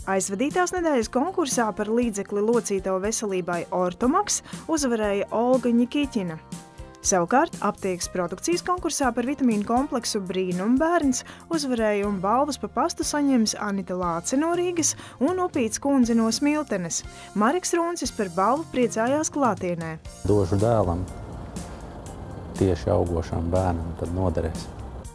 Aizvadītās nedēļas konkursā par līdzekli locītavu veselībai Ortomaks uzvarēja Olga Ņikiķina. Savukārt aptiekas produkcijas konkursā par vitamīnu kompleksu Brīnumbērns uzvarēja un balvas pa pastu saņems Anita Lāce no Rīgas un Upīts kundze no Smiltenes. Mariks Runcis par balvu priecājās klātienē. Došu dēlam, tieši augošam bērnam, tad noderēs.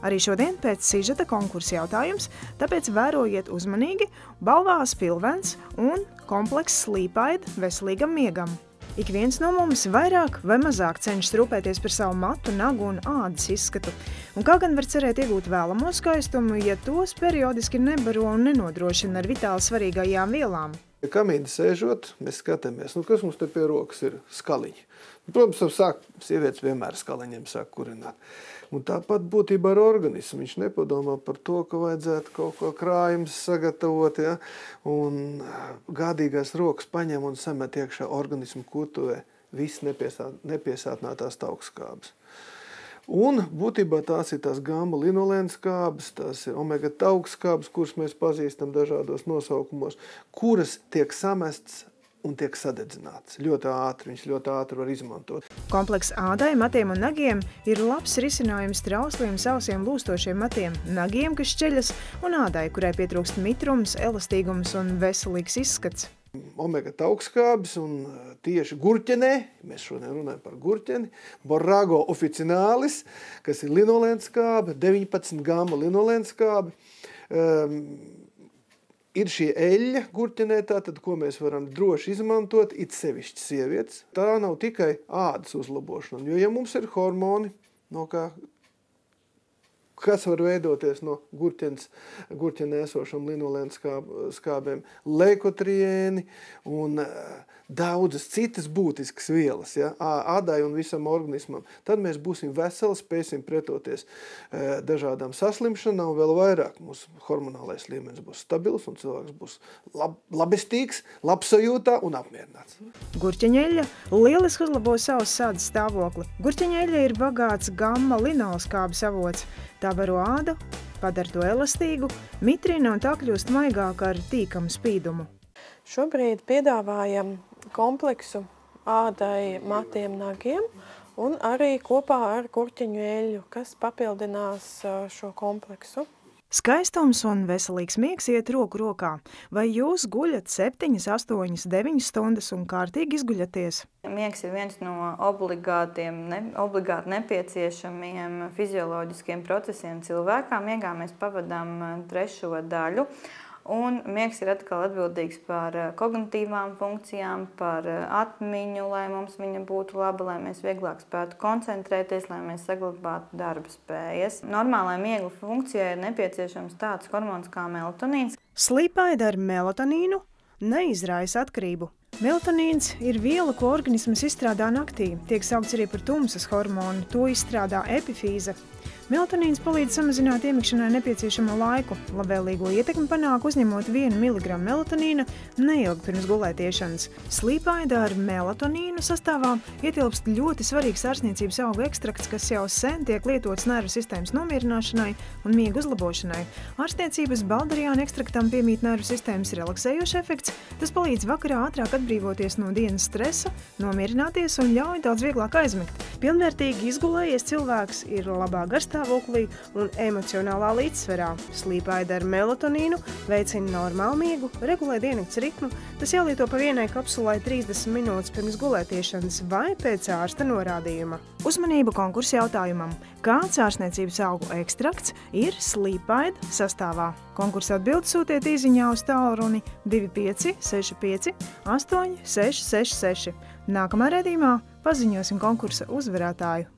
Arī šodien pēc sižeta konkursa jautājums, tāpēc vērojiet uzmanīgi, balvās Pilvens un komplekss Slīpaid veselīgam miegam. Ik viens no mums vairāk vai mazāk cenšas rūpēties par savu matu, nagu un ādas izskatu. Un kā gan var cerēt iegūt vēlamo skaistumu, ja tos periodiski nebaro un nenodrošina ar vitāli svarīgajām vielām? Kamīni sēžot, mēs skatāmies, kas mums te pie rokas ir skaliņi. Protams, sievietes vienmēr skaliņiem sāk kurināt. Un tāpat būtībā ar organismu. Viņš nepadomā par to, ka vajadzētu kaut ko krājumus sagatavot, ja? Un gādīgās rokas paņem un samet iekšā organismu kurtuvē viss nepiesātinātās taukskābes. Un būtībā tās ir tās gamma linolēnskābes, tās ir omega taukskābes, kuras mēs pazīstam dažādos nosaukumos, kuras tiek samestas un tiek sadedzināts. Ļoti ātri, viņš ļoti ātri var izmantot. Komplekss ādai, matiem un nagiem ir labs risinājums trausliem, sausiem, lūstošiem matiem, nagiem, kas šķeļas, un ādai, kurai pietrūkst mitrums, elastīgums un veselīgs izskats. Omega taukskābes un tieši gurķenē, mēs šodien runājam par gurķeni, Borrago officinalis, kas ir linolēnskābe, 19 gamma linolēnskābe, ir šī eļļa gurķenē, tātad, ko mēs varam droši izmantot, it sevišķi sievietes. Tā nav tikai ādas uzlabošana, jo ja mums ir hormoni, kas var veidoties no gurķenē esošam linolēnskābēm, leikotriēni un daudzas citas būtiskas vielas, ja, ādai un visam organismam, tad mēs būsim veseli, spēsim pretoties dažādām saslimšanām, un vēl vairāk mūsu hormonālais līmenis būs stabils un cilvēks būs labestīgs, labsajūtā un apmierināts. Gurķeņeļļa lieliski uzlabo savas ādas stāvokli. Gurķeņeļļa ir bagāts gamma linolskābes avots. Tā baro ādu, padara to elastīgu, mitrina un tā kļūst maigāka ar tīkamu spīdumu. Šobrīd piedāvājam kompleksu ādai, matiem, nagiem un arī kopā ar gurķeņu eļļu, kas papildinās šo kompleksu. Skaistums un veselīgs miegs iet roku rokā. Vai jūs guļat 7, 8, 9 stundas un kārtīgi izguļaties? Miegs ir viens no obligāti nepieciešamiem fizioloģiskiem procesiem cilvēkā. Miegā mēs pavadām 3. daļu. Un miegs ir atkal atbildīgs par kognitīvām funkcijām, par atmiņu, lai mums viņa būtu laba, lai mēs vieglāk spētu koncentrēties, lai mēs saglabātu darba spējas. Normālai miega funkcijai ir nepieciešams tāds hormons kā melatonīns. Slīpaida ar melatonīnu neizraisa atkarību. Melatonīns ir viela, ko organisms izstrādā naktī. Tiek saukts arī par tumsas hormonu, to izstrādā epifīze. Melatonīns palīdz samazināt iemigšanai nepieciešamo laiku. Labvēlīgo ietekmi panāk uzņemot 1 mg melatonīna neilgi pirms gulētiešanas. Slīpaida ar melatonīnu sastāvā ietilpst ļoti svarīgs ārstniecības augu ekstrakts, kas jau sen tiek lietots nervu sistēmas nomierināšanai un miega uzlabošanai. Ārstniecības baldarijāna ekstraktam piemīt nervu sistēmas relaksējošs efekts. Tas palīdz vakarā ātrāk atbrīvoties no dienas stresa, nomierināties un ļauj daudz vieglāk aizmigt. Pilnvērtīgi izgulējies cilvēks ir labā garstāvoklī un emocionālā līdzsvarā. Slīpaida ar melatonīnu veicina normālu miegu, regulē diennakts ritmu. Tas jālieto pa vienai kapsulai 30 minūtes pirms gulētiešanas vai pēc ārsta norādījuma. Uzmanību konkursa jautājumam. Kāds ārstniecības augu ekstrakts ir slīpaida sastāvā? Konkursa atbildes sūtiet īziņā uz tālruni 25 65 8 666. Nākamā raidījumā paziņosim konkursa uzvarētāju.